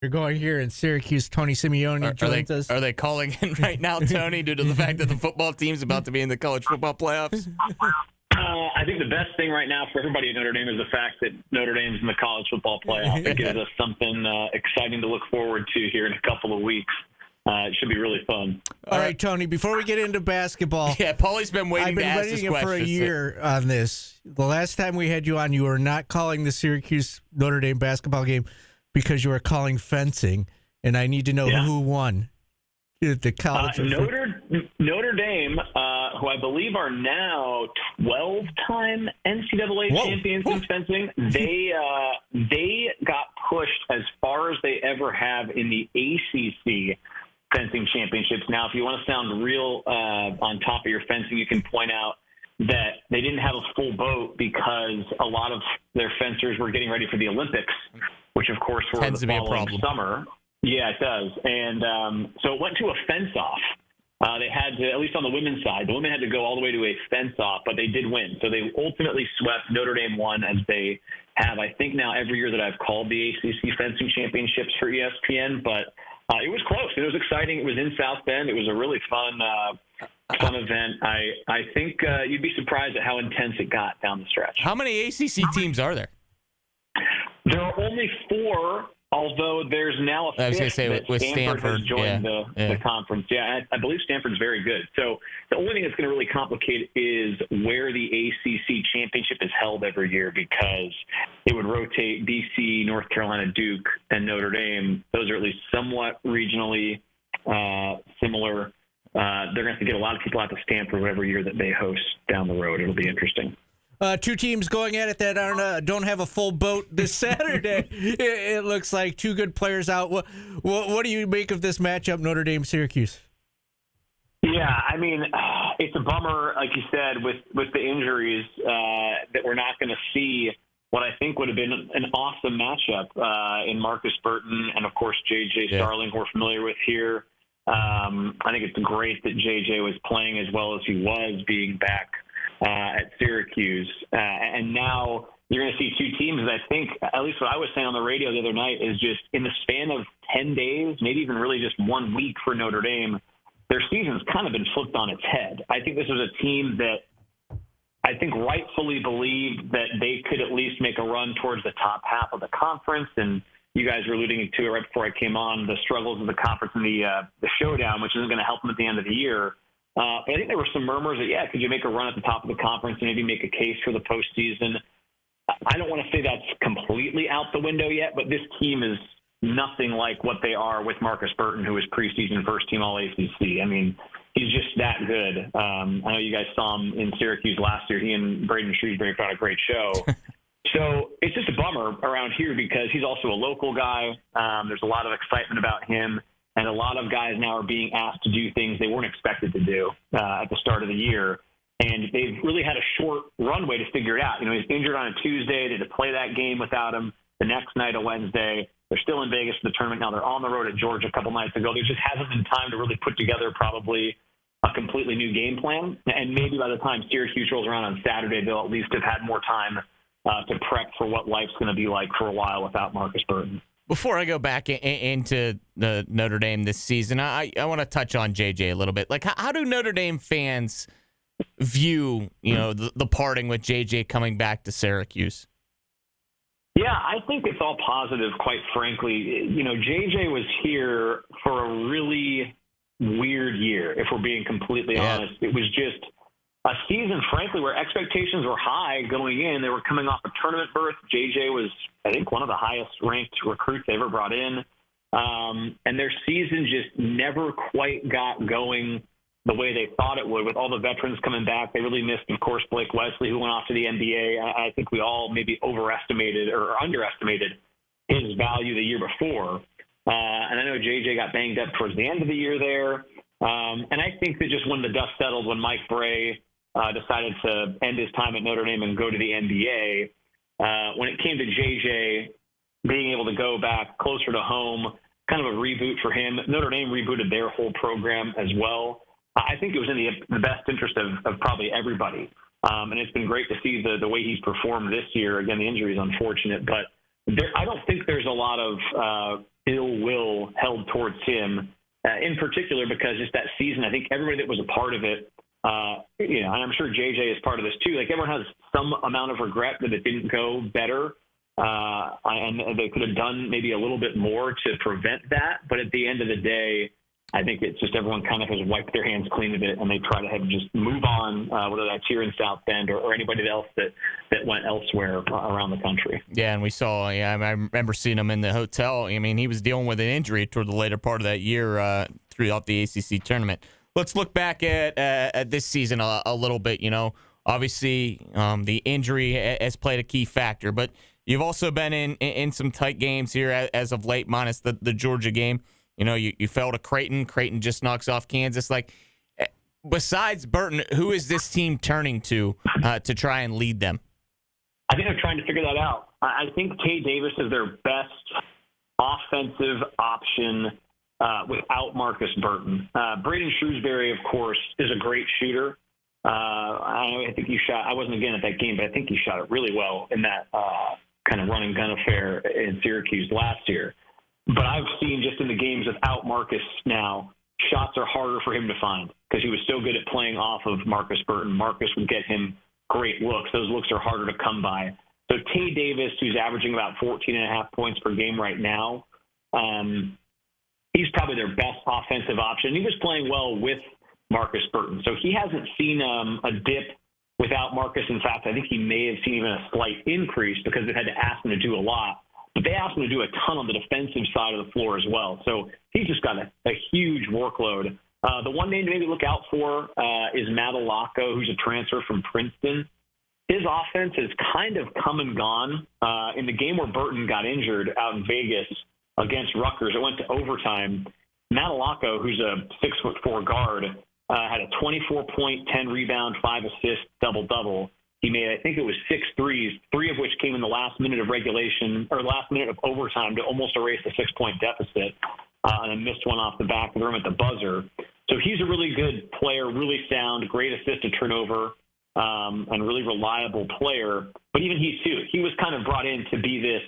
You're going here in Syracuse. Tony Simeone joins us. Are they calling in right now, Tony, due to the fact that the football team's about to be in the college football playoffs? I think the best thing right now for everybody at Notre Dame is the fact that Notre Dame's in the college football playoff. It gives us something exciting to look forward to here in a couple of weeks. It should be really fun. All right, Tony, before we get into basketball. Yeah, Paulie's been waiting to ask this question. I've been waiting for a year on this. The last time we had you on, you were not calling the Syracuse-Notre Dame basketball game because you were calling fencing, and I need to know who won the college. Notre Dame, who I believe are now 12-time NCAA champions in fencing, they got pushed as far as they ever have in the ACC fencing championships. Now, if you want to sound real on top of your fencing, you can point out that they didn't have a full boat because a lot of their fencers were getting ready for the Olympics, which, of course, were the following summer. Yeah, it does. And so it went to a fence-off. They had to, at least on the women's side, the women had to go all the way to a fence-off, but they did win. So they ultimately swept. Notre Dame won, as they have, I think, now every year that I've called the ACC fencing championships for ESPN. But it was close. It was exciting. It was in South Bend. It was a really fun event. I think you'd be surprised at how intense it got down the stretch. How many ACC teams are there? There are only 4. Although there's now a fifth. I was going to say with Stanford has joined the conference. Yeah, I believe Stanford's very good. So the only thing that's going to really complicate is where the ACC championship is held every year, because it would rotate BC, North Carolina, Duke, and Notre Dame. Those are at least somewhat regionally similar. They're going to have to get a lot of people out to Stanford every year that they host down the road. It'll be interesting. 2 teams going at it that don't have a full boat this Saturday. It looks like 2 good players out. What do you make of this matchup, Notre Dame-Syracuse? Yeah, I mean, it's a bummer, like you said, with the injuries that we're not going to see what I think would have been an awesome matchup in Marcus Burton and, of course, J.J. Starling, who we're familiar with here. I think it's great that J.J. was playing as well as he was, being back at Syracuse. And now you're going to see 2 teams that I think, at least what I was saying on the radio the other night, is just in the span of 10 days, maybe even really just 1 week for Notre Dame, their season's kind of been flipped on its head. I think this was a team that I think rightfully believed that they could at least make a run towards the top half of the conference. And you guys were alluding to it right before I came on, the struggles of the conference and the showdown, which isn't going to help them at the end of the year. But I think there were some murmurs that, could you make a run at the top of the conference and maybe make a case for the postseason? I don't want to say that's completely out the window yet, but this team is nothing like what they are with Marcus Burton, who was preseason first-team All-ACC. I mean, he's just that good. I know you guys saw him in Syracuse last year. He and Braden Shrewsbury put on a great show. So it's just a bummer around here because he's also a local guy. There's a lot of excitement about him. And a lot of guys now are being asked to do things they weren't expected to do at the start of the year. And they've really had a short runway to figure it out. You know, he's injured on a Tuesday. They had to play that game without him the next night, a Wednesday. They're still in Vegas for the tournament. Now they're on the road at Georgia a couple nights ago. There just hasn't been time to really put together probably a completely new game plan. And maybe by the time Syracuse rolls around on Saturday, they'll at least have had more time to prep for what life's going to be like for a while without Marcus Burton. Before I go back into the Notre Dame this season, I want to touch on JJ a little bit. Like, how do Notre Dame fans view, the parting with JJ coming back to Syracuse? Yeah, I think it's all positive, quite frankly. JJ was here for a really weird year, if we're being completely honest. It was just a season, frankly, where expectations were high going in. They were coming off a tournament berth. JJ was, I think, one of the highest-ranked recruits they ever brought in. And their season just never quite got going the way they thought it would. With all the veterans coming back, they really missed, of course, Blake Wesley, who went off to the NBA. I think we all maybe overestimated or underestimated his value the year before. And I know JJ got banged up towards the end of the year there. And I think that just when the dust settled, when Mike Bray decided to end his time at Notre Dame and go to the NBA, when it came to JJ being able to go back closer to home, kind of a reboot for him, Notre Dame rebooted their whole program as well. I think it was in the best interest of probably everybody. And it's been great to see the way he's performed this year. Again, the injury is unfortunate, but I don't think there's a lot of ill will held towards him, in particular because just that season, I think everybody that was a part of it, and I'm sure JJ is part of this too. Like everyone has some amount of regret that it didn't go better, and they could have done maybe a little bit more to prevent that. But at the end of the day, I think it's just everyone kind of has wiped their hands clean of it, and they try to just move on, whether that's here in South Bend or anybody else that went elsewhere around the country. Yeah, and we saw, I remember seeing him in the hotel. I mean, he was dealing with an injury toward the later part of that year throughout the ACC tournament. Let's look back at this season a little bit. Obviously the injury has played a key factor, but you've also been in some tight games here as of late, minus the Georgia game. You fell to Creighton. Creighton just knocks off Kansas. Like, besides Burton, who is this team turning to try and lead them? I think they're trying to figure that out. I think Tay Davis is their best offensive option without Marcus Burton. Braden Shrewsbury, of course, is a great shooter. I think he shot. I wasn't again at that game, but I think he shot it really well in that kind of run and gun affair in Syracuse last year. But I've seen just in the games without Marcus now, shots are harder for him to find because he was so good at playing off of Marcus Burton. Marcus would get him great looks. Those looks are harder to come by. So Tay Davis, who's averaging about 14.5 points per game right now, he's probably their best offensive option. He was playing well with Marcus Burton. So he hasn't seen a dip without Marcus. In fact, I think he may have seen even a slight increase because they had to ask him to do a lot. But they asked him to do a ton on the defensive side of the floor as well. So he's just got a huge workload. The one name to maybe look out for is Madalacco, who's a transfer from Princeton. His offense has kind of come and gone. In the game where Burton got injured out in Vegas against Rutgers, it went to overtime. Madalacco, who's a 6'4" guard, had a 24-point, 10 rebound, 5 assist, double-double. He made, I think it was 6 threes, 3 of which came in the last minute of regulation or last minute of overtime to almost erase the 6-point deficit, and then missed one off the back of the rim at the buzzer. So he's a really good player, really sound, great assist to turnover, and really reliable player. But even he was kind of brought in to be this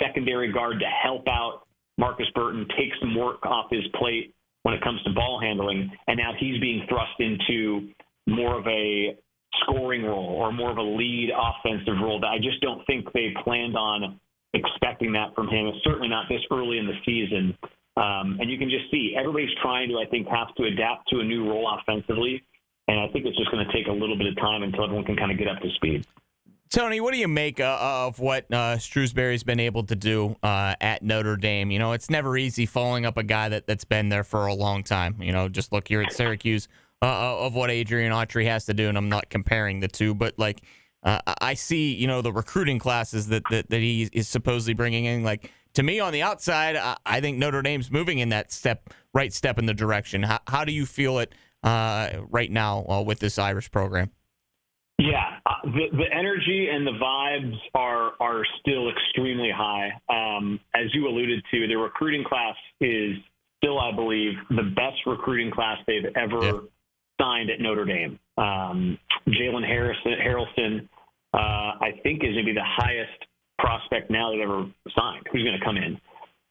secondary guard to help out Marcus Burton, take some work off his plate when it comes to ball handling, and now he's being thrust into more of a scoring role or more of a lead offensive role that I just don't think they planned on expecting that from him. It's certainly not this early in the season. And you can just see everybody's trying to, I think, have to adapt to a new role offensively. And I think it's just going to take a little bit of time until everyone can kind of get up to speed. Tony, what do you make of what Shrewsbury's been able to do at Notre Dame? It's never easy following up a guy that's been there for a long time. Just look here at Syracuse of what Adrian Autry has to do, and I'm not comparing the two, but I see the recruiting classes that he is supposedly bringing in. Like, to me, on the outside, I think Notre Dame's moving in that right step in the direction. How do you feel it right now with this Irish program? Yeah, the energy and the vibes are still extremely high. As you alluded to, the recruiting class is still, I believe, the best recruiting class they've ever signed at Notre Dame. Jalen Harrelson, I think, is going to be the highest prospect now they've ever signed. Who's going to come in?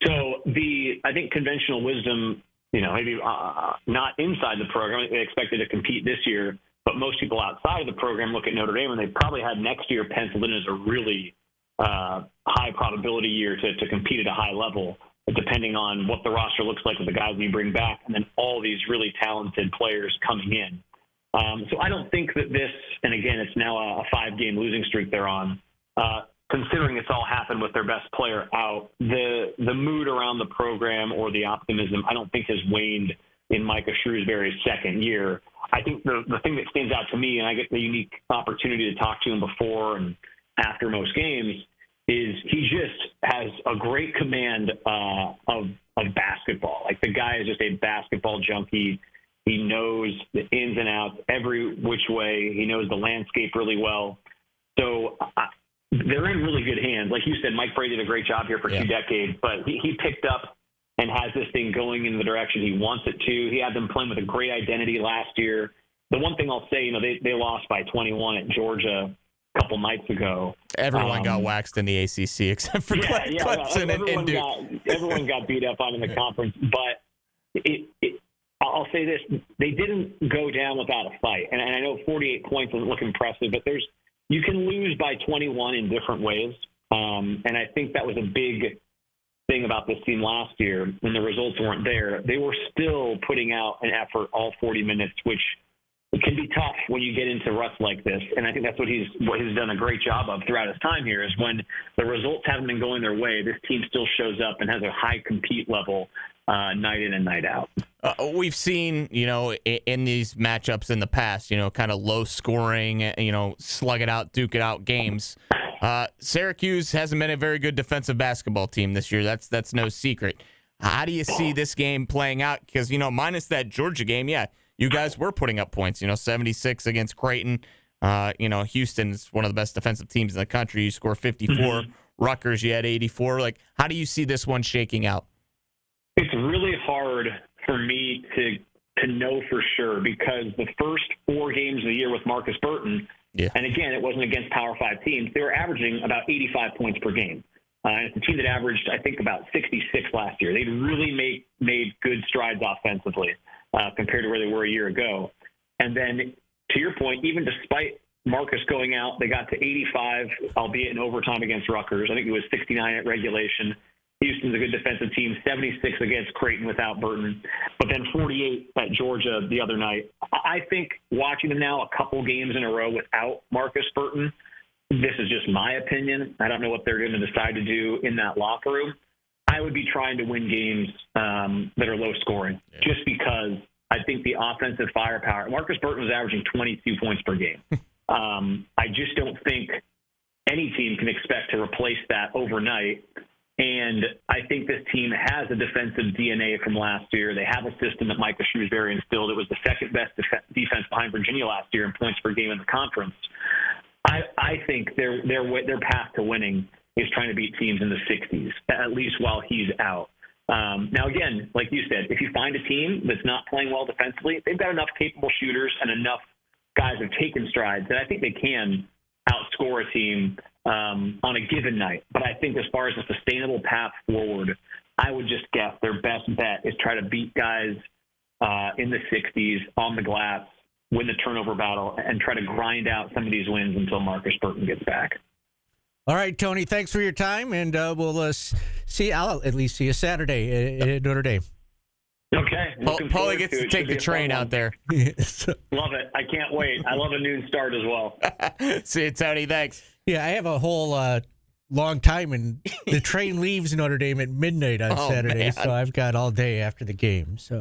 So I think conventional wisdom, maybe not inside the program, they expected to compete this year. But most people outside of the program look at Notre Dame, and they probably had next year penciled in as a really high probability year to compete at a high level, depending on what the roster looks like with the guys you bring back, and then all these really talented players coming in. So I don't think that this, and again, it's now a 5-game losing streak they're on, considering it's all happened with their best player out, the mood around the program or the optimism, I don't think has waned in Micah Shrewsbury's second year. I think the thing that stands out to me, and I get the unique opportunity to talk to him before and after most games, is he just has a great command of basketball. Like, the guy is just a basketball junkie. He knows the ins and outs every which way. He knows the landscape really well. So they're in really good hands. Like you said, Mike Brady did a great job here for 2 decades, but he picked up and has this thing going in the direction he wants it to. He had them playing with a great identity last year. The one thing I'll say, they lost by 21 at Georgia a couple nights ago. Everyone got waxed in the ACC except for Clemson and Duke. Everyone got beat up on in the conference, but I'll say this: they didn't go down without a fight. And I know 48 points doesn't look impressive, but you can lose by 21 in different ways. And I think that was a big thing about this team last year when the results weren't there. They were still putting out an effort all 40 minutes, which can be tough when you get into ruts like this. And I think that's what he's done a great job of throughout his time here, is when the results haven't been going their way, this team still shows up and has a high compete level night in and night out. We've seen, in these matchups in the past, kind of low scoring, slug it out, duke it out games. Syracuse hasn't been a very good defensive basketball team this year. That's no secret. How do you see this game playing out? Because, minus that Georgia game, you guys were putting up points, 76 against Creighton. Houston's one of the best defensive teams in the country. You score 54. Mm-hmm. Rutgers, you had 84. How do you see this one shaking out? It's really hard for me to know for sure, because the first 4 games of the year with Marcus Burton, and again, it wasn't against Power 5 teams, they were averaging about 85 points per game. And it's a team that averaged, I think, about 66 last year. They'd really made good strides offensively compared to where they were a year ago. And then, to your point, even despite Marcus going out, they got to 85, albeit in overtime against Rutgers. I think it was 69 at regulation. Houston's a good defensive team, 76 against Creighton without Burton, but then 48 at Georgia the other night. I think watching them now a couple games in a row without Marcus Burton, this is just my opinion. I don't know what they're going to decide to do in that locker room. I would be trying to win games that are low scoring, just because I think the offensive firepower. Marcus Burton was averaging 22 points per game. I just don't think any team can expect to replace that overnight. And I think this team has a defensive DNA from last year. They have a system that Micah Shrewsbury instilled. It was the second best defense behind Virginia last year in points per game in the conference. I think their path to winning is trying to beat teams in the 60s, at least while he's out. Now, again, like you said, if you find a team that's not playing well defensively, they've got enough capable shooters and enough guys who've taken strides that I think they can outscore a team on a given night. But I think as far as a sustainable path forward, I would just guess their best bet is try to beat guys in the 60s on the glass, win the turnover battle, and try to grind out some of these wins until Marcus Burton gets back. All right, Tony, thanks for your time, and we'll see. I'll at least see you Saturday at Notre Dame. Okay. Paulie gets to take the train out there. Love it. I can't wait. I love a noon start as well. See you, Tony. Thanks. Yeah, I have a whole long time, and the train leaves Notre Dame at midnight on Saturday, man. so I've got all day after the game. So